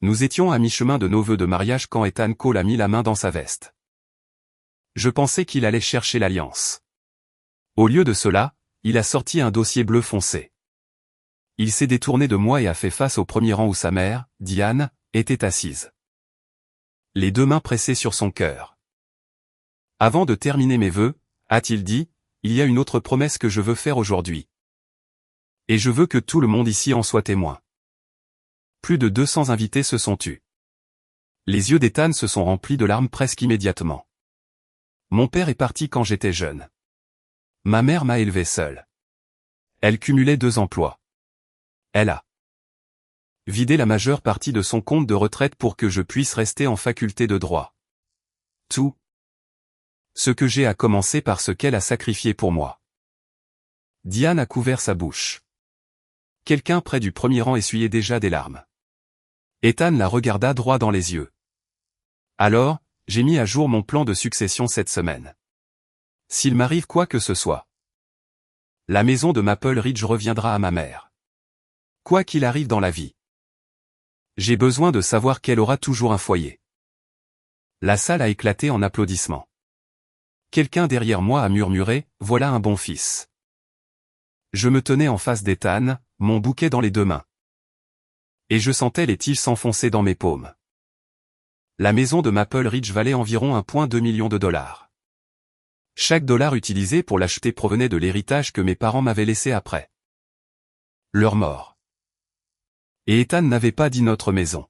Nous étions à mi-chemin de nos vœux de mariage quand Ethan Cole a mis la main dans sa veste. Je pensais qu'il allait chercher l'alliance. Au lieu de cela, il a sorti un dossier bleu foncé. Il s'est détourné de moi et a fait face au premier rang où sa mère, Diane, était assise. Les deux mains pressées sur son cœur. Avant de terminer mes vœux, a-t-il dit, il y a une autre promesse que je veux faire aujourd'hui. Et je veux que tout le monde ici en soit témoin. Plus de 200 invités se sont tus. Les yeux d'Ethan se sont remplis de larmes presque immédiatement. Mon père est parti quand j'étais jeune. Ma mère m'a élevé seule. Elle cumulait 2 emplois. Elle a vidé la majeure partie de son compte de retraite pour que je puisse rester en faculté de droit. Tout ce que j'ai a commencé par ce qu'elle a sacrifié pour moi. Diane a couvert sa bouche. Quelqu'un près du premier rang essuyait déjà des larmes. Ethan la regarda droit dans les yeux. Alors, j'ai mis à jour mon plan de succession cette semaine. S'il m'arrive quoi que ce soit, la maison de Maple Ridge reviendra à ma mère. Quoi qu'il arrive dans la vie. J'ai besoin de savoir qu'elle aura toujours un foyer. La salle a éclaté en applaudissements. Quelqu'un derrière moi a murmuré, « Voilà un bon fils ». Je me tenais en face d'Ethan, mon bouquet dans les 2 mains. Et je sentais les tiges s'enfoncer dans mes paumes. La maison de Maple Ridge valait environ 1,2 million de dollars. Chaque dollar utilisé pour l'acheter provenait de l'héritage que mes parents m'avaient laissé après leur mort. Et Ethan n'avait pas dit notre maison.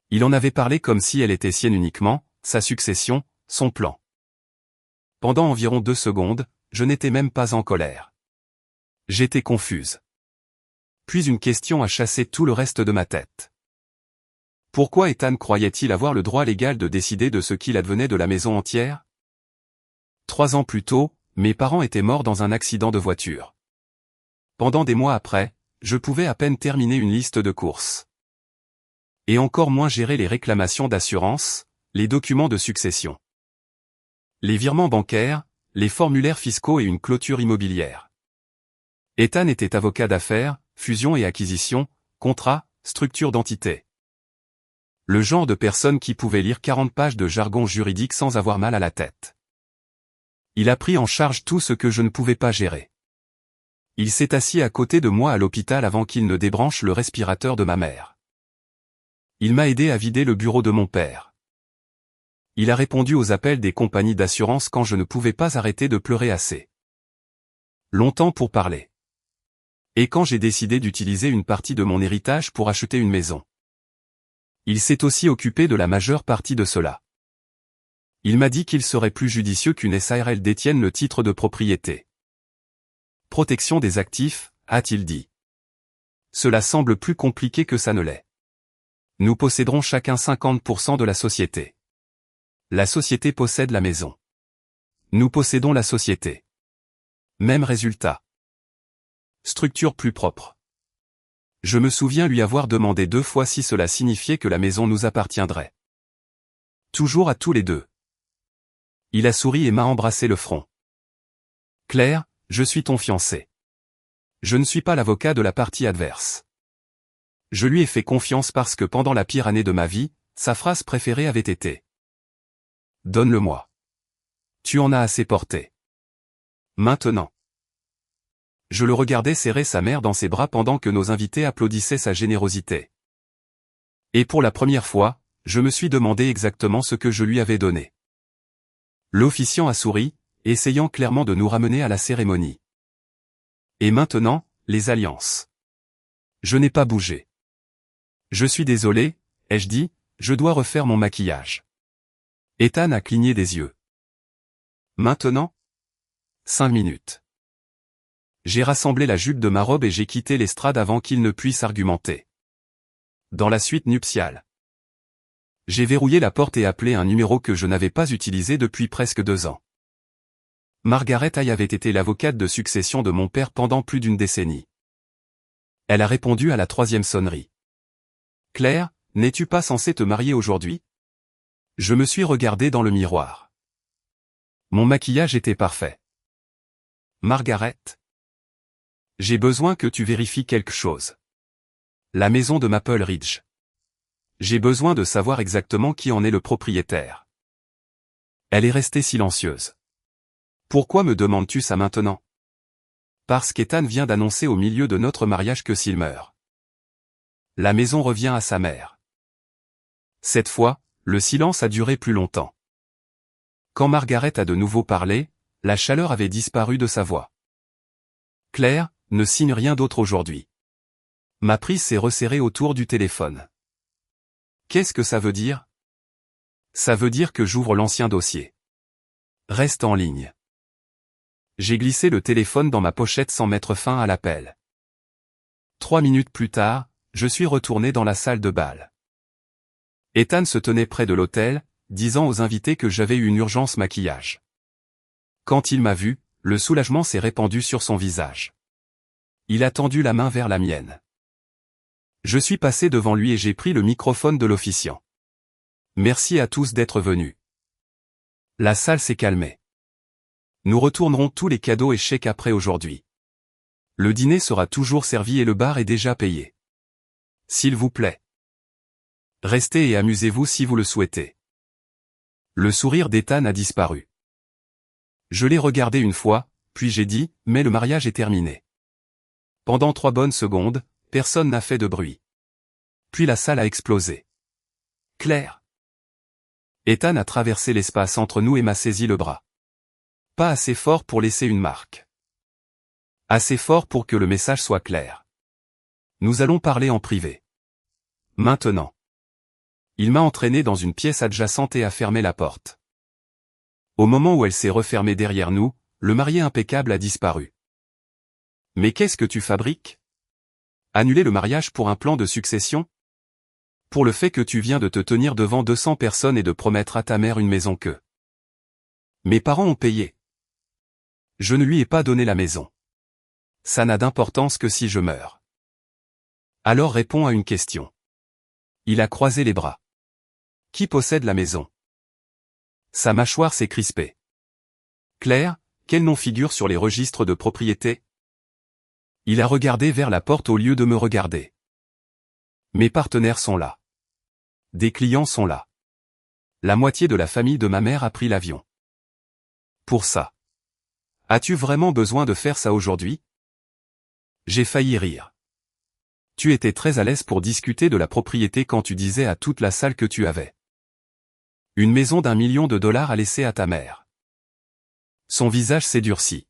Il en avait parlé comme si elle était sienne uniquement, sa succession, son plan. Pendant environ 2 secondes, je n'étais même pas en colère. J'étais confuse. Puis une question a chassé tout le reste de ma tête. Pourquoi Ethan croyait-il avoir le droit légal de décider de ce qu'il advenait de la maison entière? 3 ans plus tôt, mes parents étaient morts dans un accident de voiture. Pendant des mois après, je pouvais à peine terminer une liste de courses. Et encore moins gérer les réclamations d'assurance, les documents de succession, les virements bancaires, les formulaires fiscaux et une clôture immobilière. Ethan était avocat d'affaires, fusion et acquisition, contrat, structure d'entité. Le genre de personne qui pouvait lire 40 pages de jargon juridique sans avoir mal à la tête. Il a pris en charge tout ce que je ne pouvais pas gérer. Il s'est assis à côté de moi à l'hôpital avant qu'il ne débranche le respirateur de ma mère. Il m'a aidé à vider le bureau de mon père. Il a répondu aux appels des compagnies d'assurance quand je ne pouvais pas arrêter de pleurer assez longtemps pour parler. Et quand j'ai décidé d'utiliser une partie de mon héritage pour acheter une maison. Il s'est aussi occupé de la majeure partie de cela. Il m'a dit qu'il serait plus judicieux qu'une SARL détienne le titre de propriété. Protection des actifs, a-t-il dit. Cela semble plus compliqué que ça ne l'est. Nous posséderons chacun 50% de la société. La société possède la maison. Nous possédons la société. Même résultat. Structure plus propre. Je me souviens lui avoir demandé 2 fois si cela signifiait que la maison nous appartiendrait. Toujours à tous les 2. Il a souri et m'a embrassé le front. Claire, je suis ton fiancé. Je ne suis pas l'avocat de la partie adverse. Je lui ai fait confiance parce que pendant la pire année de ma vie, sa phrase préférée avait été « Donne-le-moi. Tu en as assez porté. Maintenant. » Je le regardais serrer sa mère dans ses bras pendant que nos invités applaudissaient sa générosité. Et pour la première fois, je me suis demandé exactement ce que je lui avais donné. L'officiant a souri, essayant clairement de nous ramener à la cérémonie. Et maintenant, les alliances. Je n'ai pas bougé. Je suis désolé, ai-je dit, je dois refaire mon maquillage. Ethan a cligné des yeux. Maintenant? 5 minutes. J'ai rassemblé la jupe de ma robe et j'ai quitté l'estrade avant qu'il ne puisse argumenter. Dans la suite nuptiale. J'ai verrouillé la porte et appelé un numéro que je n'avais pas utilisé depuis presque 2 ans. Margaret Hay avait été l'avocate de succession de mon père pendant plus d'1 décennie. Elle a répondu à la 3e sonnerie. « Claire, n'es-tu pas censée te marier aujourd'hui ?» Je me suis regardé dans le miroir. Mon maquillage était parfait. « Margaret ? J'ai besoin que tu vérifies quelque chose. La maison de Maple Ridge. J'ai besoin de savoir exactement qui en est le propriétaire. Elle est restée silencieuse. Pourquoi me demandes-tu ça maintenant? Parce qu'Ethan vient d'annoncer au milieu de notre mariage que s'il meurt, la maison revient à sa mère. Cette fois, le silence a duré plus longtemps. Quand Margaret a de nouveau parlé, la chaleur avait disparu de sa voix. Claire, ne signe rien d'autre aujourd'hui. Ma prise s'est resserrée autour du téléphone. Qu'est-ce que ça veut dire? Ça veut dire que j'ouvre l'ancien dossier. Reste en ligne. J'ai glissé le téléphone dans ma pochette sans mettre fin à l'appel. 3 minutes plus tard, je suis retourné dans la salle de bal. Ethan se tenait près de l'autel, disant aux invités que j'avais eu une urgence maquillage. Quand il m'a vu, le soulagement s'est répandu sur son visage. Il a tendu la main vers la mienne. Je suis passé devant lui et j'ai pris le microphone de l'officiant. Merci à tous d'être venus. La salle s'est calmée. Nous retournerons tous les cadeaux et chèques après aujourd'hui. Le dîner sera toujours servi et le bar est déjà payé. S'il vous plaît. Restez et amusez-vous si vous le souhaitez. Le sourire d'Ethan a disparu. Je l'ai regardé une fois, puis j'ai dit, mais le mariage est terminé. Pendant 3 bonnes secondes, personne n'a fait de bruit. Puis la salle a explosé. Claire. Ethan a traversé l'espace entre nous et m'a saisi le bras. Pas assez fort pour laisser une marque. Assez fort pour que le message soit clair. Nous allons parler en privé. Maintenant. Il m'a entraîné dans une pièce adjacente et a fermé la porte. Au moment où elle s'est refermée derrière nous, le marié impeccable a disparu. Mais qu'est-ce que tu fabriques? Annuler le mariage pour un plan de succession? Pour le fait que tu viens de te tenir devant 200 personnes et de promettre à ta mère une maison que mes parents ont payée. Je ne lui ai pas donné la maison. Ça n'a d'importance que si je meurs. Alors réponds à une question. Il a croisé les bras. Qui possède la maison? Sa mâchoire s'est crispée. Claire, quel nom figure sur les registres de propriété? Il a regardé vers la porte au lieu de me regarder. Mes partenaires sont là. Des clients sont là. La moitié de la famille de ma mère a pris l'avion. Pour ça. As-tu vraiment besoin de faire ça aujourd'hui? J'ai failli rire. Tu étais très à l'aise pour discuter de la propriété quand tu disais à toute la salle que tu avais une maison d'1 million de dollars à laisser à ta mère. Son visage s'est durci.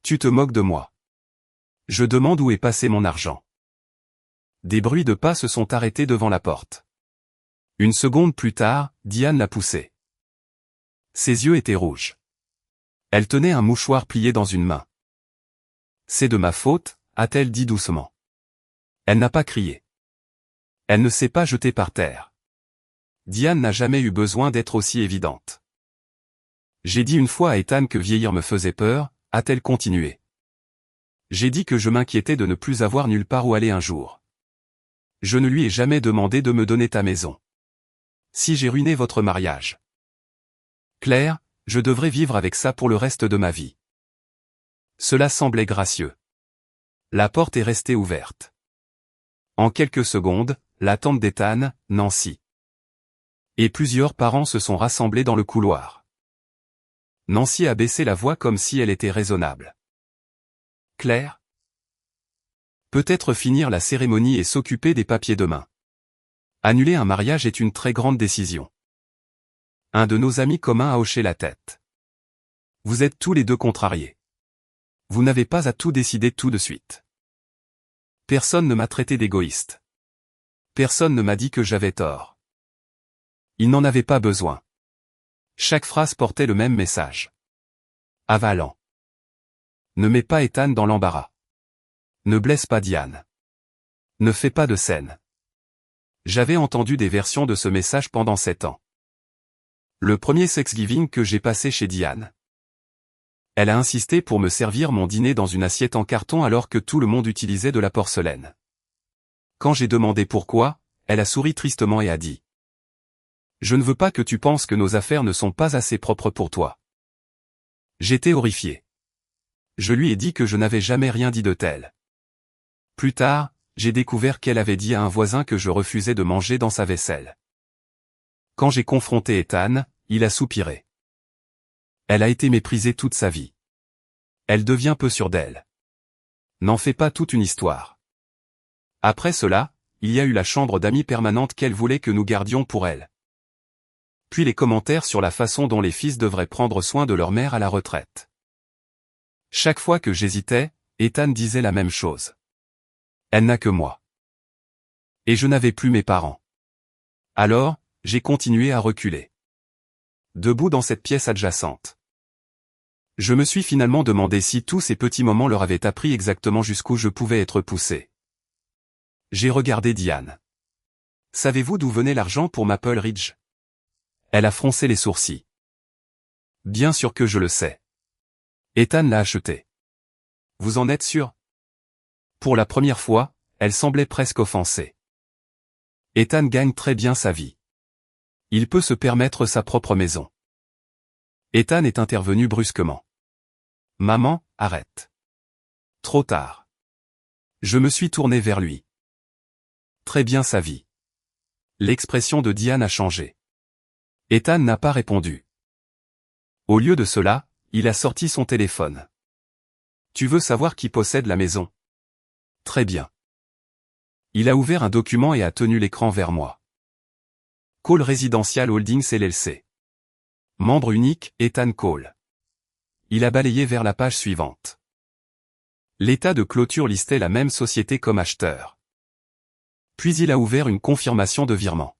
Tu te moques de moi. Je demande où est passé mon argent. Des bruits de pas se sont arrêtés devant la porte. Une seconde plus tard, Diane l'a poussé. Ses yeux étaient rouges. Elle tenait un mouchoir plié dans une main. C'est de ma faute, a-t-elle dit doucement. Elle n'a pas crié. Elle ne s'est pas jetée par terre. Diane n'a jamais eu besoin d'être aussi évidente. J'ai dit une fois à Ethan que vieillir me faisait peur, a-t-elle continué. J'ai dit que je m'inquiétais de ne plus avoir nulle part où aller un jour. Je ne lui ai jamais demandé de me donner ta maison. Si j'ai ruiné votre mariage. Claire, je devrais vivre avec ça pour le reste de ma vie. Cela semblait gracieux. La porte est restée ouverte. En quelques secondes, la tante d'Ethan, Nancy, et plusieurs parents se sont rassemblés dans le couloir. Nancy a baissé la voix comme si elle était raisonnable. Claire? Peut-être finir la cérémonie et s'occuper des papiers demain. Annuler un mariage est une très grande décision. Un de nos amis communs a hoché la tête. Vous êtes tous les deux contrariés. Vous n'avez pas à tout décider tout de suite. Personne ne m'a traité d'égoïste. Personne ne m'a dit que j'avais tort. Il n'en avait pas besoin. Chaque phrase portait le même message. Avalant. Ne mets pas Ethan dans l'embarras. Ne blesse pas Diane. Ne fais pas de scène. J'avais entendu des versions de ce message pendant 7 ans. Le premier Thanksgiving que j'ai passé chez Diane. Elle a insisté pour me servir mon dîner dans une assiette en carton alors que tout le monde utilisait de la porcelaine. Quand j'ai demandé pourquoi, elle a souri tristement et a dit: Je ne veux pas que tu penses que nos affaires ne sont pas assez propres pour toi. J'étais horrifié. Je lui ai dit que je n'avais jamais rien dit de tel. Plus tard, j'ai découvert qu'elle avait dit à un voisin que je refusais de manger dans sa vaisselle. Quand j'ai confronté Ethan, il a soupiré. Elle a été méprisée toute sa vie. Elle devient peu sûre d'elle. N'en fais pas toute une histoire. Après cela, il y a eu la chambre d'amis permanente qu'elle voulait que nous gardions pour elle. Puis les commentaires sur la façon dont les fils devraient prendre soin de leur mère à la retraite. Chaque fois que j'hésitais, Ethan disait la même chose. Elle n'a que moi. Et je n'avais plus mes parents. Alors, j'ai continué à reculer. Debout dans cette pièce adjacente. Je me suis finalement demandé si tous ces petits moments leur avaient appris exactement jusqu'où je pouvais être poussé. J'ai regardé Diane. Savez-vous d'où venait l'argent pour Maple Ridge? Elle a froncé les sourcils. Bien sûr que je le sais. Ethan l'a acheté. Vous en êtes sûr? Pour la première fois, elle semblait presque offensée. Ethan gagne très bien sa vie. Il peut se permettre sa propre maison. Ethan est intervenu brusquement. Maman, arrête. Trop tard. Je me suis tourné vers lui. Très bien sa vie. L'expression de Diane a changé. Ethan n'a pas répondu. Au lieu de cela, il a sorti son téléphone. Tu veux savoir qui possède la maison? Très bien. Il a ouvert un document et a tenu l'écran vers moi. Cole Residential Holdings LLC. Membre unique, Ethan Cole. Il a balayé vers la page suivante. L'état de clôture listait la même société comme acheteur. Puis il a ouvert une confirmation de virement.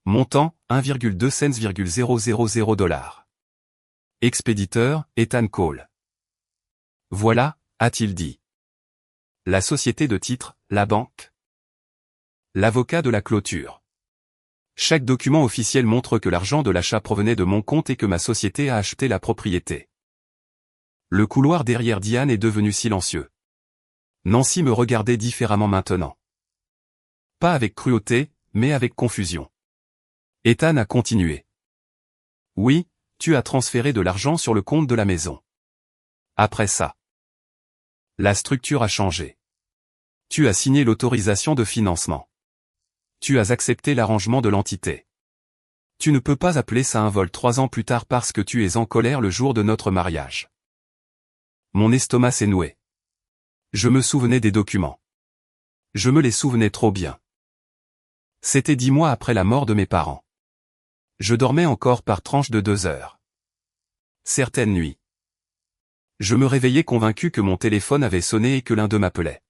Montant, 1,2 cents,000 $. Expéditeur, Ethan Cole. Voilà, a-t-il dit. La société de titre, la banque. L'avocat de la clôture. Chaque document officiel montre que l'argent de l'achat provenait de mon compte et que ma société a acheté la propriété. Le couloir derrière Diane est devenu silencieux. Nancy me regardait différemment maintenant. Pas avec cruauté, mais avec confusion. Ethan a continué. Oui, tu as transféré de l'argent sur le compte de la maison. Après ça, la structure a changé. Tu as signé l'autorisation de financement. Tu as accepté l'arrangement de l'entité. Tu ne peux pas appeler ça un vol 3 ans plus tard parce que tu es en colère le jour de notre mariage. Mon estomac s'est noué. Je me souvenais des documents. Je me les souvenais trop bien. C'était 10 mois après la mort de mes parents. Je dormais encore par tranches de 2 heures. Certaines nuits. Je me réveillais convaincu que mon téléphone avait sonné et que l'un d'eux m'appelait.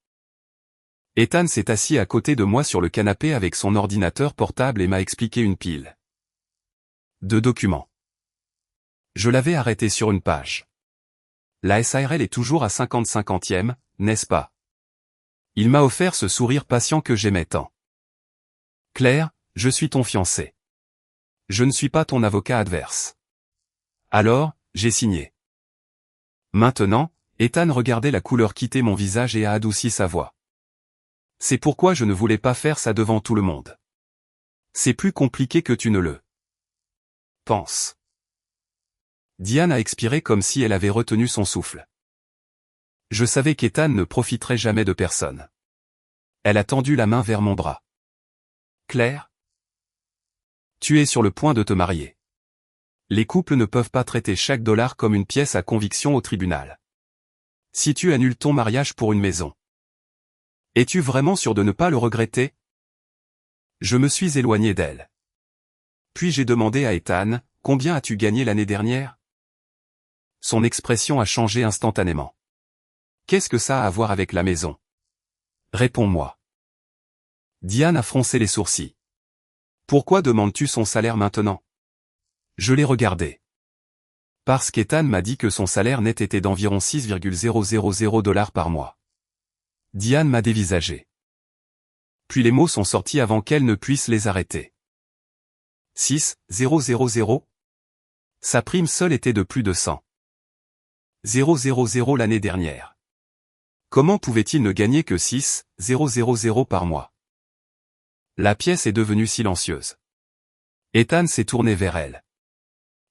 Ethan s'est assis à côté de moi sur le canapé avec son ordinateur portable et m'a expliqué une pile de documents. Je l'avais arrêté sur une page. La SARL est toujours à 50/50e, n'est-ce pas? Il m'a offert ce sourire patient que j'aimais tant. Claire, je suis ton fiancé. Je ne suis pas ton avocat adverse. Alors, j'ai signé. Maintenant, Ethan regardait la couleur quitter mon visage et a adouci sa voix. C'est pourquoi je ne voulais pas faire ça devant tout le monde. C'est plus compliqué que tu ne le penses. Diane a expiré comme si elle avait retenu son souffle. Je savais qu'Ethan ne profiterait jamais de personne. Elle a tendu la main vers mon bras. Claire? Tu es sur le point de te marier. Les couples ne peuvent pas traiter chaque dollar comme une pièce à conviction au tribunal. Si tu annules ton mariage pour une maison, es-tu vraiment sûr de ne pas le regretter? Je me suis éloigné d'elle. Puis j'ai demandé à Ethan, combien as-tu gagné l'année dernière? Son expression a changé instantanément. Qu'est-ce que ça a à voir avec la maison? Réponds-moi. Diane a froncé les sourcils. Pourquoi demandes-tu son salaire maintenant? Je l'ai regardé. Parce qu'Ethan m'a dit que son salaire net était d'environ 6,000 $ par mois. Diane m'a dévisagé. Puis les mots sont sortis avant qu'elle ne puisse les arrêter. 6,000? Sa prime seule était de plus de 100 000 l'année dernière. Comment pouvait-il ne gagner que 6,000 par mois? La pièce est devenue silencieuse. Ethan s'est tourné vers elle.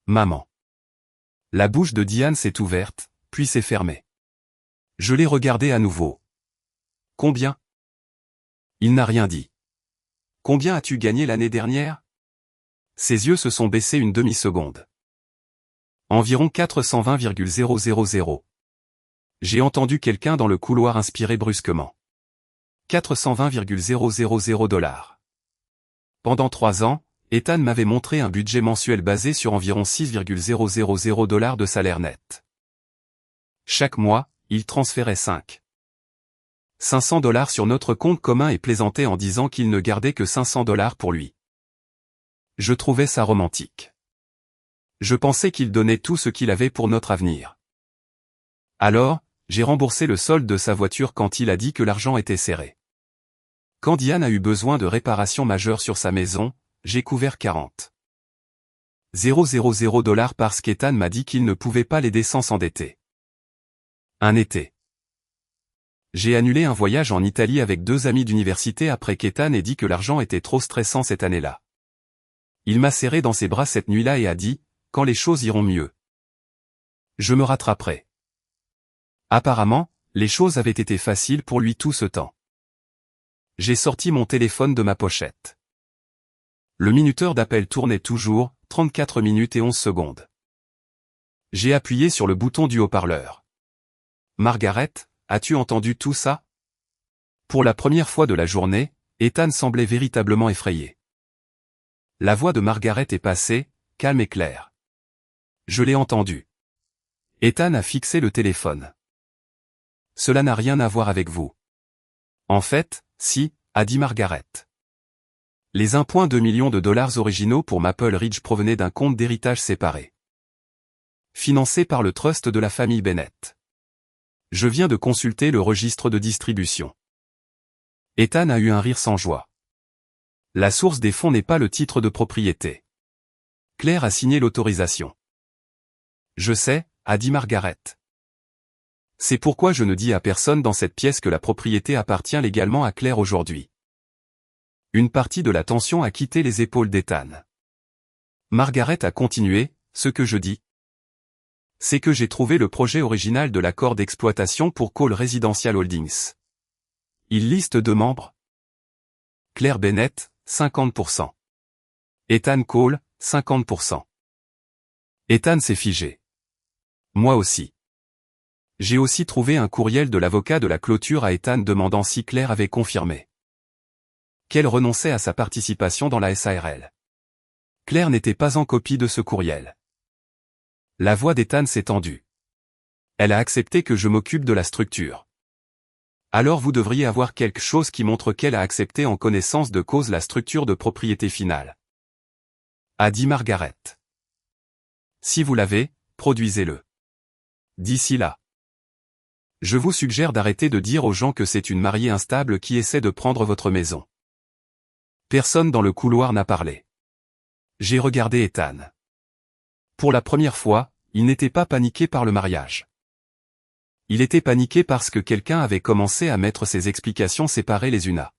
Maman. La bouche de Diane s'est ouverte, puis s'est fermée. Je l'ai regardée à nouveau. Combien? Il n'a rien dit. Combien as-tu gagné l'année dernière? Ses yeux se sont baissés une demi-seconde. Environ 420,000. J'ai entendu quelqu'un dans le couloir inspirer brusquement. 420,000 $. Pendant 3 ans, Ethan m'avait montré un budget mensuel basé sur environ 6,000 $ de salaire net. Chaque mois, il transférait 500 $ sur notre compte commun et plaisantait en disant qu'il ne gardait que 500 $ pour lui. Je trouvais ça romantique. Je pensais qu'il donnait tout ce qu'il avait pour notre avenir. Alors, j'ai remboursé le solde de sa voiture quand il a dit que l'argent était serré. Quand Diane a eu besoin de réparations majeures sur sa maison, j'ai couvert 40,000 $ parce qu'Ethan m'a dit qu'il ne pouvait pas l'aider sans s'endetter. Un été. J'ai annulé un voyage en Italie avec 2 amis d'université après qu'Ethan ait dit que l'argent était trop stressant cette année-là. Il m'a serré dans ses bras cette nuit-là et a dit, « Quand les choses iront mieux, je me rattraperai. » Apparemment, les choses avaient été faciles pour lui tout ce temps. J'ai sorti mon téléphone de ma pochette. Le minuteur d'appel tournait toujours, 34 minutes et 11 secondes. J'ai appuyé sur le bouton du haut-parleur. « Margaret, as-tu entendu tout ça? » Pour la première fois de la journée, Ethan semblait véritablement effrayé. La voix de Margaret est passée, calme et claire. Je l'ai entendu. Ethan a fixé le téléphone. Cela n'a rien à voir avec vous. En fait, si, a dit Margaret. Les 1,2 million de $ originaux pour Maple Ridge provenaient d'un compte d'héritage séparé. Financé par le trust de la famille Bennett. Je viens de consulter le registre de distribution. Ethan a eu un rire sans joie. La source des fonds n'est pas le titre de propriété. Claire a signé l'autorisation. Je sais, a dit Margaret. C'est pourquoi je ne dis à personne dans cette pièce que la propriété appartient légalement à Claire aujourd'hui. Une partie de la tension a quitté les épaules d'Ethan. Margaret a continué, ce que je dis, c'est que j'ai trouvé le projet original de l'accord d'exploitation pour Cole Residential Holdings. Il liste 2 membres. Claire Bennett, 50%. Ethan Cole, 50%. Ethan s'est figé. Moi aussi. J'ai aussi trouvé un courriel de l'avocat de la clôture à Ethan demandant si Claire avait confirmé qu'elle renonçait à sa participation dans la SARL. Claire n'était pas en copie de ce courriel. La voix d'Ethan s'est tendue. Elle a accepté que je m'occupe de la structure. Alors vous devriez avoir quelque chose qui montre qu'elle a accepté en connaissance de cause la structure de propriété finale. A dit Margaret. Si vous l'avez, produisez-le. D'ici là. Je vous suggère d'arrêter de dire aux gens que c'est une mariée instable qui essaie de prendre votre maison. Personne dans le couloir n'a parlé. J'ai regardé Ethan. Pour la première fois, il n'était pas paniqué par le mariage. Il était paniqué parce que quelqu'un avait commencé à mettre ses explications séparées les unes à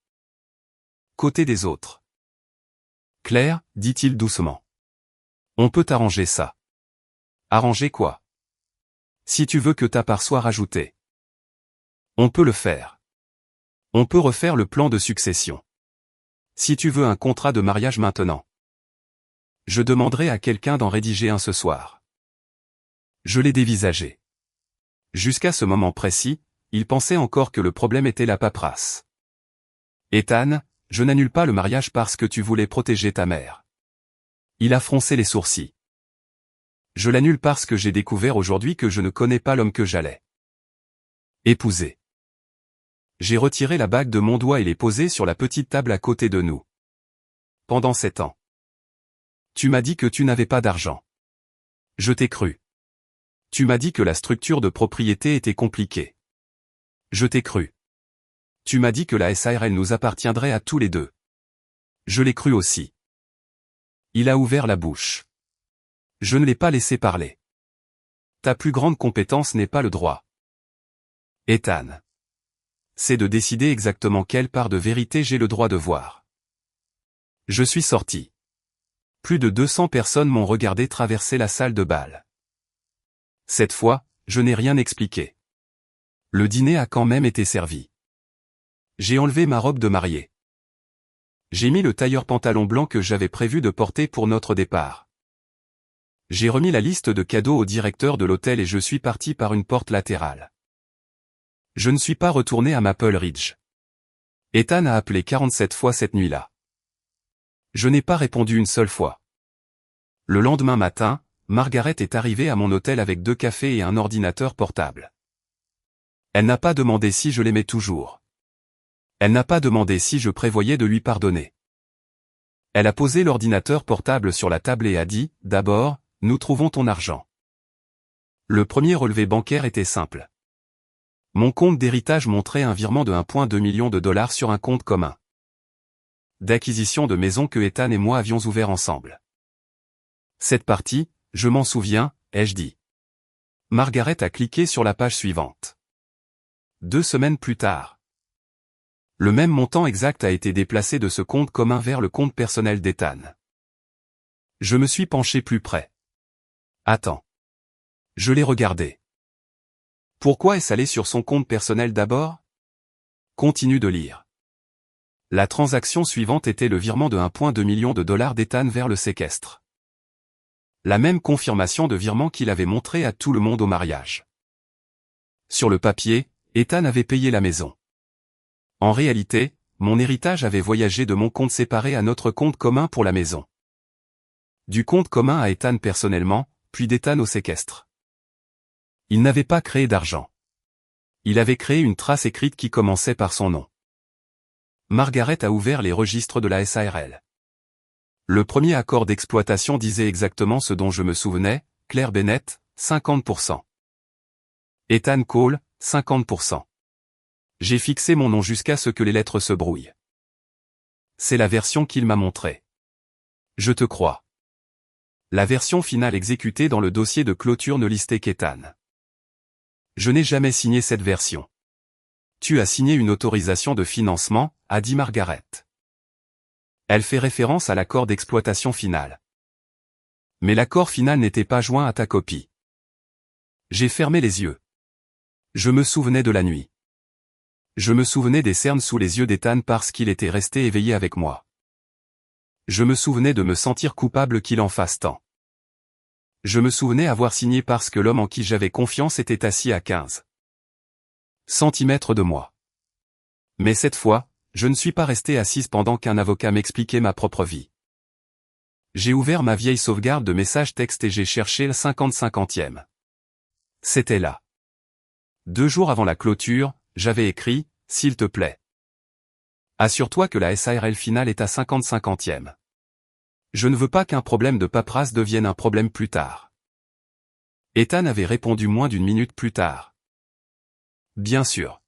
côté des autres. Claire, dit-il doucement. On peut arranger ça. Arranger quoi? Si tu veux que ta part soit rajoutée. On peut le faire. On peut refaire le plan de succession. Si tu veux un contrat de mariage maintenant. Je demanderai à quelqu'un d'en rédiger un ce soir. Je l'ai dévisagé. Jusqu'à ce moment précis, il pensait encore que le problème était la paperasse. Ethan, je n'annule pas le mariage parce que tu voulais protéger ta mère. Il a froncé les sourcils. Je l'annule parce que j'ai découvert aujourd'hui que je ne connais pas l'homme que j'allais épouser. J'ai retiré la bague de mon doigt et l'ai posée sur la petite table à côté de nous. Pendant 7 ans. Tu m'as dit que tu n'avais pas d'argent. Je t'ai cru. Tu m'as dit que la structure de propriété était compliquée. Je t'ai cru. Tu m'as dit que la SARL nous appartiendrait à tous les deux. Je l'ai cru aussi. Il a ouvert la bouche. Je ne l'ai pas laissé parler. Ta plus grande compétence n'est pas le droit. Ethan. C'est de décider exactement quelle part de vérité j'ai le droit de voir. Je suis sorti. Plus de 200 personnes m'ont regardé traverser la salle de bal. Cette fois, je n'ai rien expliqué. Le dîner a quand même été servi. J'ai enlevé ma robe de mariée. J'ai mis le tailleur pantalon blanc que j'avais prévu de porter pour notre départ. J'ai remis la liste de cadeaux au directeur de l'hôtel et je suis parti par une porte latérale. Je ne suis pas retourné à Maple Ridge. Ethan a appelé 47 fois cette nuit-là. Je n'ai pas répondu une seule fois. Le lendemain matin, Margaret est arrivée à mon hôtel avec 2 cafés et un ordinateur portable. Elle n'a pas demandé si je l'aimais toujours. Elle n'a pas demandé si je prévoyais de lui pardonner. Elle a posé l'ordinateur portable sur la table et a dit, « D'abord, nous trouvons ton argent. » Le premier relevé bancaire était simple. Mon compte d'héritage montrait un virement de 1,2 million de dollars sur un compte commun d'acquisition de maison que Ethan et moi avions ouvert ensemble. Cette partie, je m'en souviens, ai-je dit. Margaret a cliqué sur la page suivante. 2 semaines plus tard. Le même montant exact a été déplacé de ce compte commun vers le compte personnel d'Ethan. Je me suis penché plus près. Attends. Je l'ai regardé. Pourquoi est-ce allé sur son compte personnel d'abord? Continue de lire. La transaction suivante était le virement de 1,2 million de dollars d'Ethan vers le séquestre. La même confirmation de virement qu'il avait montré à tout le monde au mariage. Sur le papier, Ethan avait payé la maison. En réalité, mon héritage avait voyagé de mon compte séparé à notre compte commun pour la maison. Du compte commun à Ethan personnellement, puis d'Ethan au séquestre. Il n'avait pas créé d'argent. Il avait créé une trace écrite qui commençait par son nom. Margaret a ouvert les registres de la SARL. Le premier accord d'exploitation disait exactement ce dont je me souvenais, Claire Bennett, 50%. Ethan Cole, 50%. J'ai fixé mon nom jusqu'à ce que les lettres se brouillent. C'est la version qu'il m'a montrée. Je te crois. La version finale exécutée dans le dossier de clôture ne listait qu'Ethan. Je n'ai jamais signé cette version. Tu as signé une autorisation de financement, a dit Margaret. Elle fait référence à l'accord d'exploitation final. Mais l'accord final n'était pas joint à ta copie. J'ai fermé les yeux. Je me souvenais de la nuit. Je me souvenais des cernes sous les yeux d'Ethan parce qu'il était resté éveillé avec moi. Je me souvenais de me sentir coupable qu'il en fasse tant. Je me souvenais avoir signé parce que l'homme en qui j'avais confiance était assis à 15 centimètres de moi. Mais cette fois, je ne suis pas resté assise pendant qu'un avocat m'expliquait ma propre vie. J'ai ouvert ma vieille sauvegarde de messages textes et j'ai cherché le 50-50e. C'était là. 2 jours avant la clôture, j'avais écrit, « S'il te plaît. Assure-toi que la SARL finale est à 50-50e. Je ne veux pas qu'un problème de paperasse devienne un problème plus tard. » Ethan avait répondu moins d'1 minute plus tard. Bien sûr.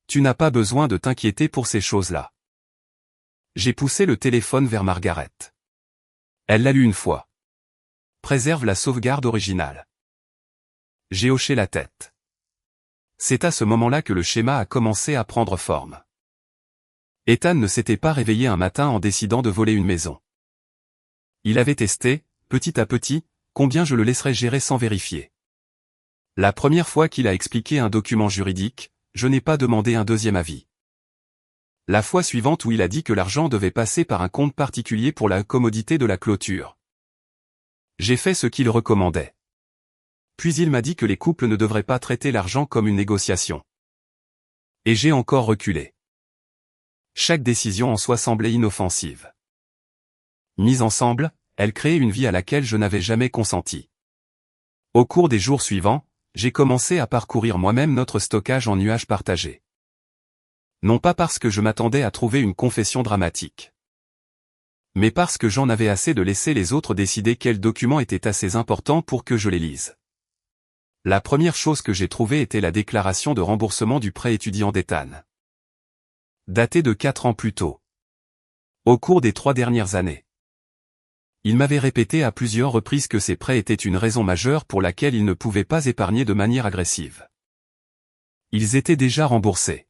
Tu n'as pas besoin de t'inquiéter pour ces choses-là. J'ai poussé le téléphone vers Margaret. Elle l'a lu une fois. Préserve la sauvegarde originale. J'ai hoché la tête. C'est à ce moment-là que le schéma a commencé à prendre forme. Ethan ne s'était pas réveillé un matin en décidant de voler une maison. Il avait testé, petit à petit, combien je le laisserais gérer sans vérifier. La première fois qu'il a expliqué un document juridique, je n'ai pas demandé un deuxième avis. La fois suivante où il a dit que l'argent devait passer par un compte particulier pour la commodité de la clôture. J'ai fait ce qu'il recommandait. Puis il m'a dit que les couples ne devraient pas traiter l'argent comme une négociation. Et j'ai encore reculé. Chaque décision en soi semblait inoffensive. Mise ensemble, elle créait une vie à laquelle je n'avais jamais consenti. Au cours des jours suivants, j'ai commencé à parcourir moi-même notre stockage en nuages partagés. Non pas parce que je m'attendais à trouver une confession dramatique. Mais parce que j'en avais assez de laisser les autres décider quels documents étaient assez importants pour que je les lise. La première chose que j'ai trouvée était la déclaration de remboursement du prêt étudiant d'Ethan. Datée de 4 ans plus tôt. Au cours des 3 dernières années. Il m'avait répété à plusieurs reprises que ces prêts étaient une raison majeure pour laquelle il ne pouvait pas épargner de manière agressive. Ils étaient déjà remboursés.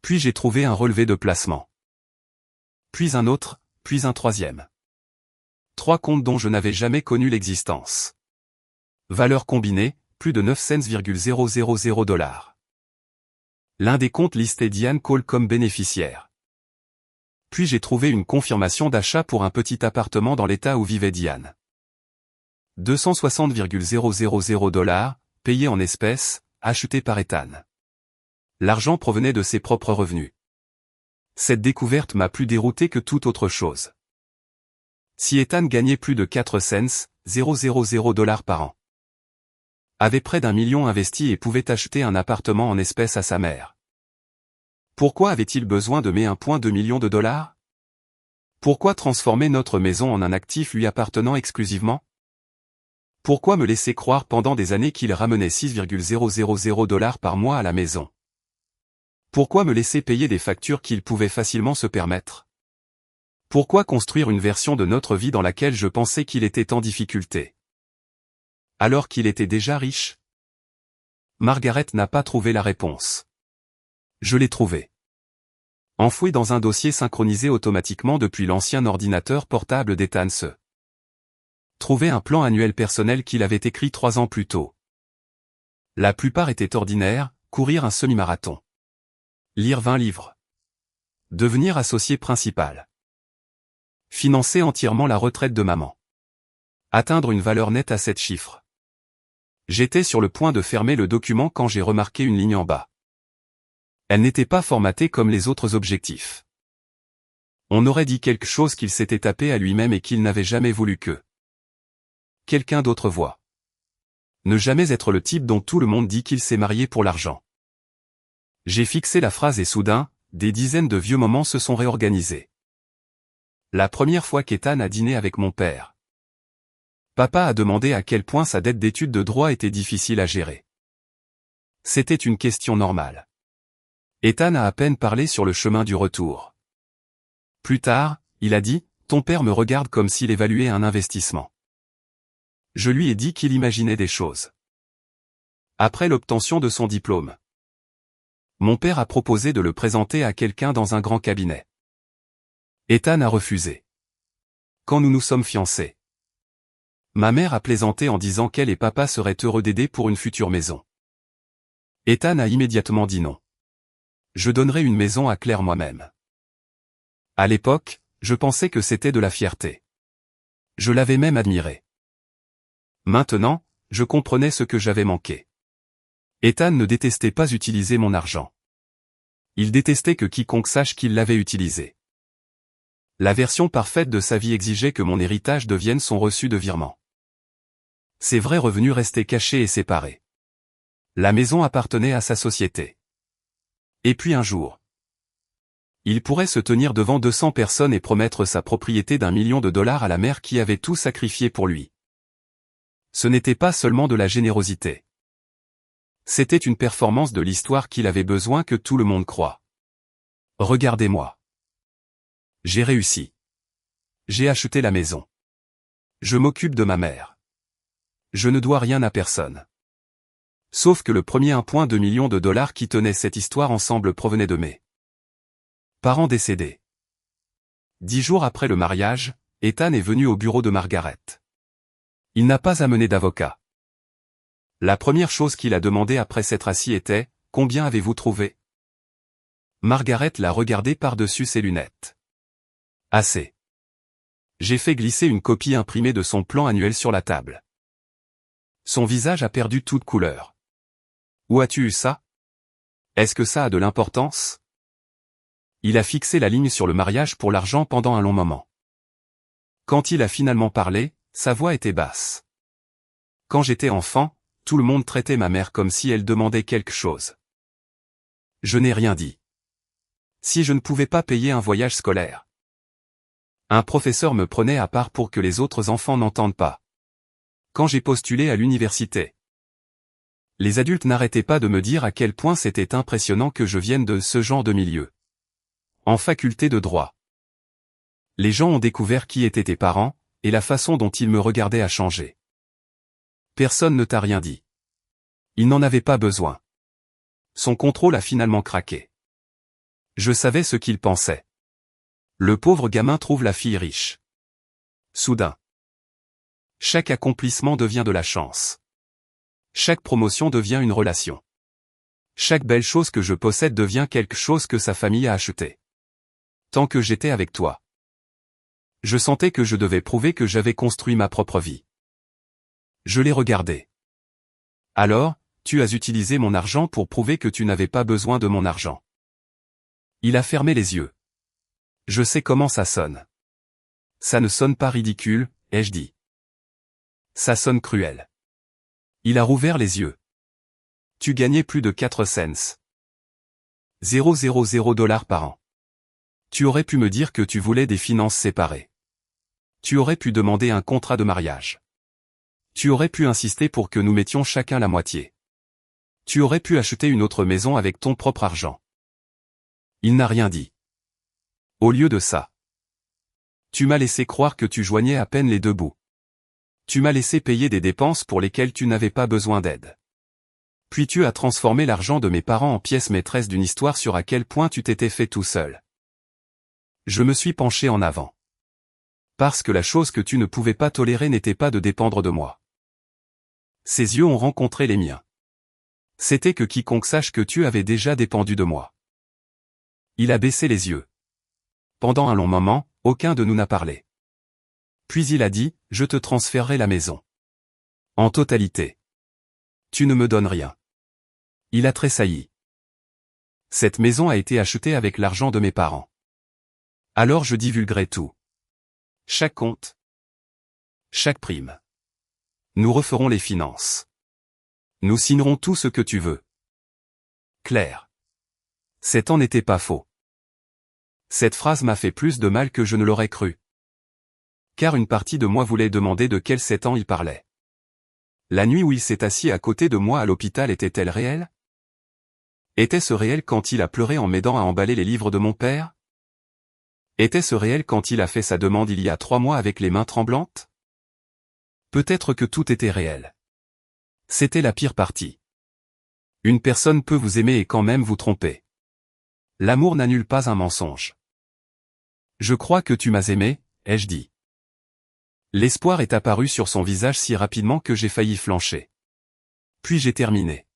Puis j'ai trouvé un relevé de placement. Puis un autre, puis un troisième. 3 comptes dont je n'avais jamais connu l'existence. Valeur combinée, plus de 900,000 $. L'un des comptes listait Diane Cole comme bénéficiaire. Puis j'ai trouvé une confirmation d'achat pour un petit appartement dans l'état où vivait Diane. 260,000 $, payé en espèces, acheté par Ethan. L'argent provenait de ses propres revenus. Cette découverte m'a plus dérouté que toute autre chose. Si Ethan gagnait plus de 4 cents, $0,000 par an, avait près d'1 million investi et pouvait acheter un appartement en espèces à sa mère, pourquoi avait-il besoin de mes 1,2 million de dollars? Pourquoi transformer notre maison en un actif lui appartenant exclusivement? Pourquoi me laisser croire pendant des années qu'il ramenait 6,000 $ par mois à la maison? Pourquoi me laisser payer des factures qu'il pouvait facilement se permettre? Pourquoi construire une version de notre vie dans laquelle je pensais qu'il était en difficulté, alors qu'il était déjà riche? Margaret n'a pas trouvé la réponse. Je l'ai trouvée. Enfouie dans un dossier synchronisé automatiquement depuis l'ancien ordinateur portable d'Ethan. Trouver un plan annuel personnel qu'il avait écrit 3 ans plus tôt. La plupart étaient ordinaires: courir un semi-marathon, lire 20 livres, devenir associé principal, financer entièrement la retraite de maman, atteindre une valeur nette à 7 chiffres. J'étais sur le point de fermer le document quand j'ai remarqué une ligne en bas. Elle n'était pas formatée comme les autres objectifs. On aurait dit quelque chose qu'il s'était tapé à lui-même et qu'il n'avait jamais voulu que quelqu'un d'autre voie. Ne jamais être le type dont tout le monde dit qu'il s'est marié pour l'argent. J'ai fixé la phrase et soudain, des dizaines de vieux moments se sont réorganisés. La première fois qu'Ethan a dîné avec mon père. Papa a demandé à quel point sa dette d'études de droit était difficile à gérer. C'était une question normale. Ethan a à peine parlé sur le chemin du retour. Plus tard, il a dit, « Ton père me regarde comme s'il évaluait un investissement. » Je lui ai dit qu'il imaginait des choses. Après l'obtention de son diplôme, mon père a proposé de le présenter à quelqu'un dans un grand cabinet. Ethan a refusé. Quand nous nous sommes fiancés, ma mère a plaisanté en disant qu'elle et papa seraient heureux d'aider pour une future maison. Ethan a immédiatement dit non. Je donnerai une maison à Claire moi-même. À l'époque, je pensais que c'était de la fierté. Je l'avais même admiré. Maintenant, je comprenais ce que j'avais manqué. Ethan ne détestait pas utiliser mon argent. Il détestait que quiconque sache qu'il l'avait utilisé. La version parfaite de sa vie exigeait que mon héritage devienne son reçu de virement. Ses vrais revenus restaient cachés et séparés. La maison appartenait à sa société. Et puis un jour, il pourrait se tenir devant 200 personnes et promettre sa propriété d'1 million de dollars à la mère qui avait tout sacrifié pour lui. Ce n'était pas seulement de la générosité. C'était une performance de l'histoire qu'il avait besoin que tout le monde croie. Regardez-moi. J'ai réussi. J'ai acheté la maison. Je m'occupe de ma mère. Je ne dois rien à personne. Sauf que le premier 1,2 million de dollars qui tenait cette histoire ensemble provenait de mes parents décédés. 10 jours après le mariage, Ethan est venu au bureau de Margaret. Il n'a pas amené d'avocat. La première chose qu'il a demandé après s'être assis était « Combien avez-vous trouvé ?» Margaret l'a regardé par-dessus ses lunettes. « Assez. » J'ai fait glisser une copie imprimée de son plan annuel sur la table. Son visage a perdu toute couleur. « Où as-tu eu ça? Est-ce que ça a de l'importance? » Il a fixé la ligne sur le mariage pour l'argent pendant un long moment. Quand il a finalement parlé, sa voix était basse. Quand j'étais enfant, tout le monde traitait ma mère comme si elle demandait quelque chose. Je n'ai rien dit. Si je ne pouvais pas payer un voyage scolaire, un professeur me prenait à part pour que les autres enfants n'entendent pas. Quand j'ai postulé à l'université, les adultes n'arrêtaient pas de me dire à quel point c'était impressionnant que je vienne de ce genre de milieu. En faculté de droit, les gens ont découvert qui étaient tes parents, et la façon dont ils me regardaient a changé. Personne ne t'a rien dit. Il n'en avait pas besoin. Son contrôle a finalement craqué. Je savais ce qu'il pensait. Le pauvre gamin trouve la fille riche. Soudain, chaque accomplissement devient de la chance. Chaque promotion devient une relation. Chaque belle chose que je possède devient quelque chose que sa famille a acheté. Tant que j'étais avec toi. Je sentais que je devais prouver que j'avais construit ma propre vie. Je l'ai regardé. Alors, tu as utilisé mon argent pour prouver que tu n'avais pas besoin de mon argent. Il a fermé les yeux. Je sais comment ça sonne. Ça ne sonne pas ridicule, ai-je dit. Ça sonne cruel. Il a rouvert les yeux. Tu gagnais plus de 4 cents. 000 $ par an. Tu aurais pu me dire que tu voulais des finances séparées. Tu aurais pu demander un contrat de mariage. Tu aurais pu insister pour que nous mettions chacun la moitié. Tu aurais pu acheter une autre maison avec ton propre argent. Il n'a rien dit. Au lieu de ça, tu m'as laissé croire que tu joignais à peine les deux bouts. Tu m'as laissé payer des dépenses pour lesquelles tu n'avais pas besoin d'aide. Puis tu as transformé l'argent de mes parents en pièce maîtresse d'une histoire sur à quel point tu t'étais fait tout seul. Je me suis penché en avant. Parce que la chose que tu ne pouvais pas tolérer n'était pas de dépendre de moi. Ses yeux ont rencontré les miens. C'était que quiconque sache que tu avais déjà dépendu de moi. Il a baissé les yeux. Pendant un long moment, aucun de nous n'a parlé. Puis il a dit, je te transférerai la maison. En totalité. Tu ne me donnes rien. Il a tressailli. Cette maison a été achetée avec l'argent de mes parents. Alors je divulguerai tout. Chaque compte. Chaque prime. Nous referons les finances. Nous signerons tout ce que tu veux. Claire. Cet an n'était pas faux. Cette phrase m'a fait plus de mal que je ne l'aurais cru. Car une partie de moi voulait demander de quel 7 ans il parlait. La nuit où il s'est assis à côté de moi à l'hôpital était-elle réelle? Était-ce réel quand il a pleuré en m'aidant à emballer les livres de mon père? Était-ce réel quand il a fait sa demande il y a 3 mois avec les mains tremblantes? Peut-être que tout était réel. C'était la pire partie. Une personne peut vous aimer et quand même vous tromper. L'amour n'annule pas un mensonge. Je crois que tu m'as aimé, ai-je dit. L'espoir est apparu sur son visage si rapidement que j'ai failli flancher. Puis j'ai terminé.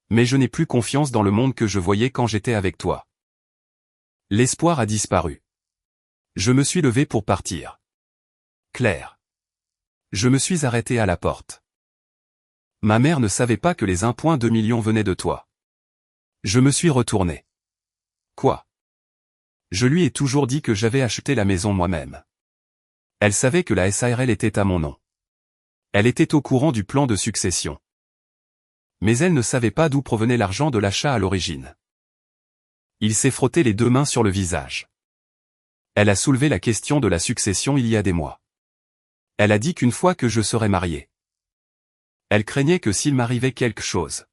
Mais je n'ai plus confiance dans le monde que je voyais quand j'étais avec toi. L'espoir a disparu. Je me suis levé pour partir. Claire. Je me suis arrêté à la porte. Ma mère ne savait pas que les 1,2 million venaient de toi. Je me suis retourné. Quoi? Je lui ai toujours dit que j'avais acheté la maison moi-même. Elle savait que la SARL était à mon nom. Elle était au courant du plan de succession. Mais elle ne savait pas d'où provenait l'argent de l'achat à l'origine. Il s'est frotté les deux mains sur le visage. Elle a soulevé la question de la succession il y a des mois. Elle a dit qu'une fois que je serais marié. Elle craignait que s'il m'arrivait quelque chose,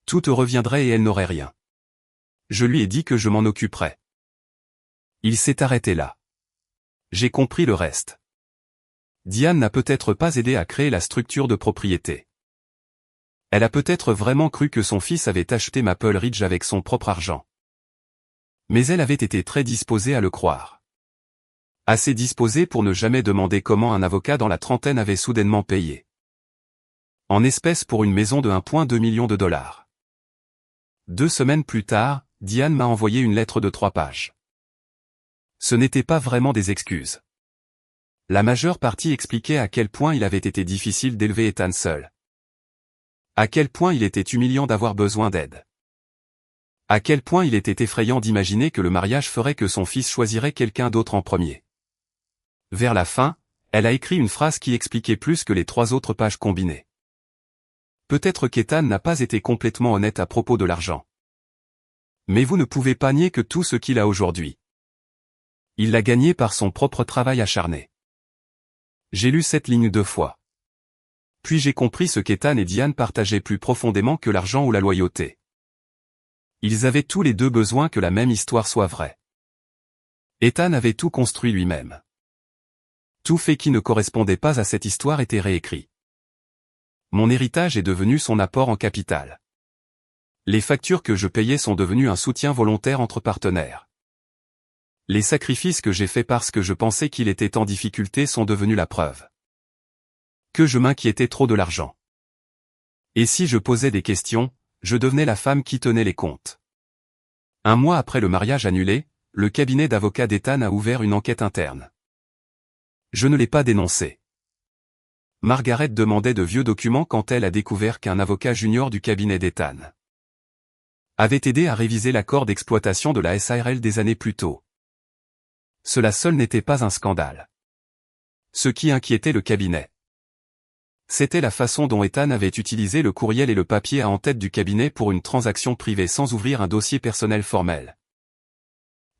tout te reviendrait et elle n'aurait rien. Je lui ai dit que je m'en occuperais. Il s'est arrêté là. J'ai compris le reste. Diane n'a peut-être pas aidé à créer la structure de propriété. Elle a peut-être vraiment cru que son fils avait acheté Maple Ridge avec son propre argent. Mais elle avait été très disposée à le croire. Assez disposée pour ne jamais demander comment un avocat dans la trentaine avait soudainement payé. En espèces pour une maison de 1,2 million de $. 2 semaines plus tard, Diane m'a envoyé une lettre de 3 pages. Ce n'était pas vraiment des excuses. La majeure partie expliquait à quel point il avait été difficile d'élever Ethan seul. À quel point il était humiliant d'avoir besoin d'aide. À quel point il était effrayant d'imaginer que le mariage ferait que son fils choisirait quelqu'un d'autre en premier. Vers la fin, elle a écrit une phrase qui expliquait plus que les 3 autres pages combinées. Peut-être qu'Ethan n'a pas été complètement honnête à propos de l'argent. Mais vous ne pouvez pas nier que tout ce qu'il a aujourd'hui, il l'a gagné par son propre travail acharné. J'ai lu cette ligne 2 fois. Puis j'ai compris ce qu'Ethan et Diane partageaient plus profondément que l'argent ou la loyauté. Ils avaient tous les deux besoin que la même histoire soit vraie. Ethan avait tout construit lui-même. Tout fait qui ne correspondait pas à cette histoire était réécrit. Mon héritage est devenu son apport en capital. Les factures que je payais sont devenues un soutien volontaire entre partenaires. Les sacrifices que j'ai faits parce que je pensais qu'il était en difficulté sont devenus la preuve que je m'inquiétais trop de l'argent. Et si je posais des questions, je devenais la femme qui tenait les comptes. Un mois après le mariage annulé, le cabinet d'avocats d'Ethan a ouvert une enquête interne. Je ne l'ai pas dénoncé. Margaret demandait de vieux documents quand elle a découvert qu'un avocat junior du cabinet d'Ethan avait aidé à réviser l'accord d'exploitation de la SARL des années plus tôt. Cela seul n'était pas un scandale. Ce qui inquiétait le cabinet, c'était la façon dont Ethan avait utilisé le courriel et le papier à en tête du cabinet pour une transaction privée sans ouvrir un dossier personnel formel.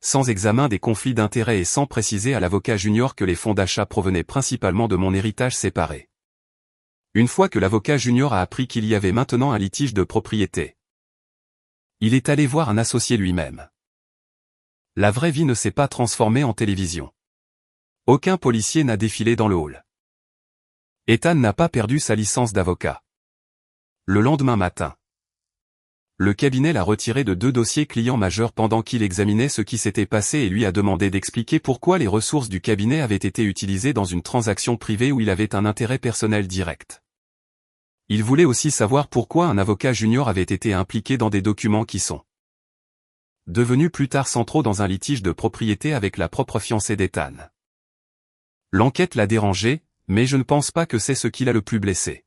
Sans examen des conflits d'intérêts et sans préciser à l'avocat junior que les fonds d'achat provenaient principalement de mon héritage séparé. Une fois que l'avocat junior a appris qu'il y avait maintenant un litige de propriété, il est allé voir un associé lui-même. La vraie vie ne s'est pas transformée en télévision. Aucun policier n'a défilé dans le hall. Ethan n'a pas perdu sa licence d'avocat. Le lendemain matin, le cabinet l'a retiré de 2 dossiers clients majeurs pendant qu'il examinait ce qui s'était passé et lui a demandé d'expliquer pourquoi les ressources du cabinet avaient été utilisées dans une transaction privée où il avait un intérêt personnel direct. Il voulait aussi savoir pourquoi un avocat junior avait été impliqué dans des documents qui sont devenus plus tard centraux dans un litige de propriété avec la propre fiancée d'Ethan. L'enquête l'a dérangé, mais je ne pense pas que c'est ce qui l'a le plus blessé.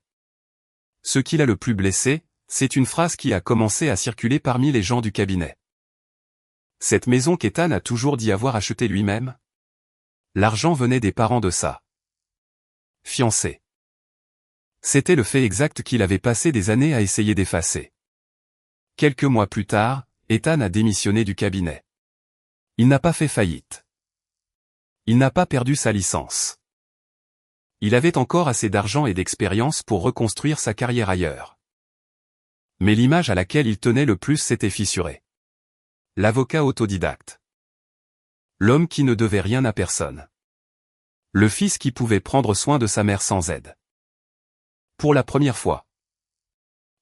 Ce qui l'a le plus blessé, c'est une phrase qui a commencé à circuler parmi les gens du cabinet. Cette maison qu'Ethan a toujours dit avoir achetée lui-même? L'argent venait des parents de sa fiancée. C'était le fait exact qu'il avait passé des années à essayer d'effacer. Quelques mois plus tard, Ethan a démissionné du cabinet. Il n'a pas fait faillite. Il n'a pas perdu sa licence. Il avait encore assez d'argent et d'expérience pour reconstruire sa carrière ailleurs. Mais l'image à laquelle il tenait le plus s'était fissurée. L'avocat autodidacte. L'homme qui ne devait rien à personne. Le fils qui pouvait prendre soin de sa mère sans aide. Pour la première fois,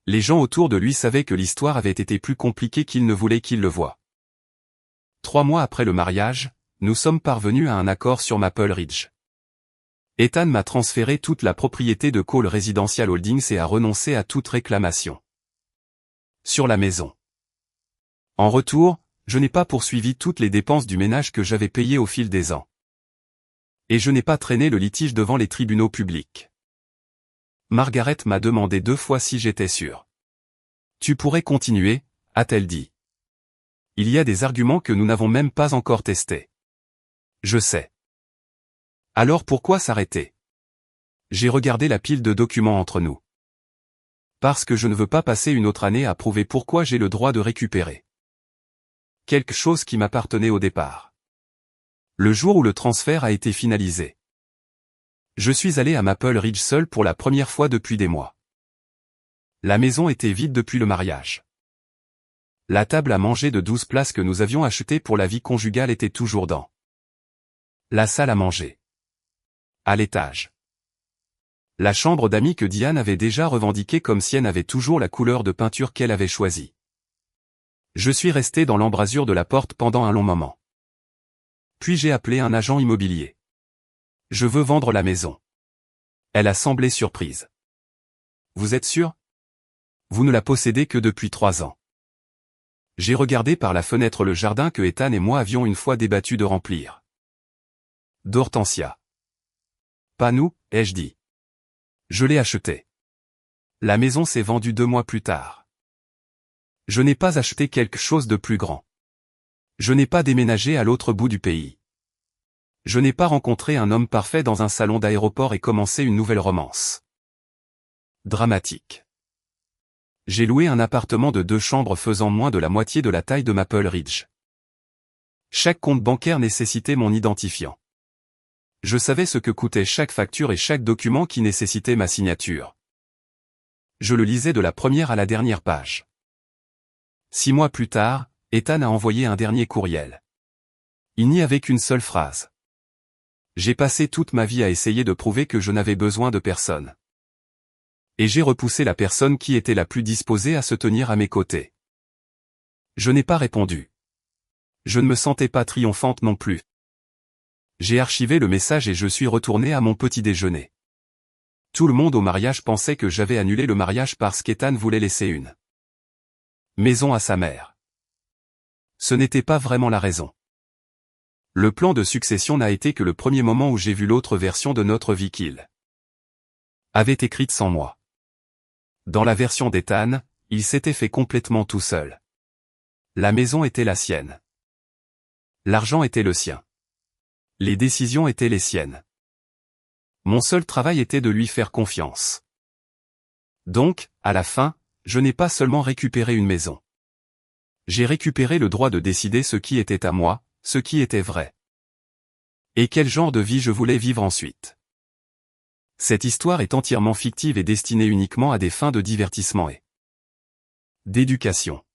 les gens autour de lui savaient que l'histoire avait été plus compliquée qu'ils ne voulaient qu'il le voie. 3 mois après le mariage, nous sommes parvenus à un accord sur Maple Ridge. Ethan m'a transféré toute la propriété de Cole Residential Holdings et a renoncé à toute réclamation sur la maison. En retour, je n'ai pas poursuivi toutes les dépenses du ménage que j'avais payées au fil des ans. Et je n'ai pas traîné le litige devant les tribunaux publics. Margaret m'a demandé 2 fois si j'étais sûr. Tu pourrais continuer, a-t-elle dit. Il y a des arguments que nous n'avons même pas encore testés. Je sais. Alors pourquoi s'arrêter? J'ai regardé la pile de documents entre nous. Parce que je ne veux pas passer une autre année à prouver pourquoi j'ai le droit de récupérer quelque chose qui m'appartenait au départ. Le jour où le transfert a été finalisé, je suis allé à Maple Ridge seul pour la première fois depuis des mois. La maison était vide depuis le mariage. La table à manger de 12 places que nous avions achetée pour la vie conjugale était toujours dans la salle à manger, à l'étage. La chambre d'amis que Diane avait déjà revendiquée comme sienne avait toujours la couleur de peinture qu'elle avait choisie. Je suis resté dans l'embrasure de la porte pendant un long moment. Puis j'ai appelé un agent immobilier. Je veux vendre la maison. Elle a semblé surprise. Vous êtes sûr? Vous ne la possédez que depuis 3 ans. J'ai regardé par la fenêtre le jardin que Ethan et moi avions une fois débattu de remplir d'hortensia. Pas nous, ai-je dit. Je l'ai acheté. La maison s'est vendue 2 mois plus tard. Je n'ai pas acheté quelque chose de plus grand. Je n'ai pas déménagé à l'autre bout du pays. Je n'ai pas rencontré un homme parfait dans un salon d'aéroport et commencé une nouvelle romance dramatique. J'ai loué un appartement de 2 chambres faisant moins de la moitié de la taille de Maple Ridge. Chaque compte bancaire nécessitait mon identifiant. Je savais ce que coûtait chaque facture et chaque document qui nécessitait ma signature. Je le lisais de la première à la dernière page. 6 mois plus tard, Ethan a envoyé un dernier courriel. Il n'y avait qu'une seule phrase. J'ai passé toute ma vie à essayer de prouver que je n'avais besoin de personne. Et j'ai repoussé la personne qui était la plus disposée à se tenir à mes côtés. Je n'ai pas répondu. Je ne me sentais pas triomphante non plus. J'ai archivé le message et je suis retourné à mon petit déjeuner. Tout le monde au mariage pensait que j'avais annulé le mariage parce qu'Ethan voulait laisser une maison à sa mère. Ce n'était pas vraiment la raison. Le plan de succession n'a été que le premier moment où j'ai vu l'autre version de notre vie qu'il avait écrite sans moi. Dans la version d'Ethan, il s'était fait complètement tout seul. La maison était la sienne. L'argent était le sien. Les décisions étaient les siennes. Mon seul travail était de lui faire confiance. Donc, à la fin, je n'ai pas seulement récupéré une maison. J'ai récupéré le droit de décider ce qui était à moi, ce qui était vrai. Et quel genre de vie je voulais vivre ensuite. Cette histoire est entièrement fictive et destinée uniquement à des fins de divertissement et d'éducation.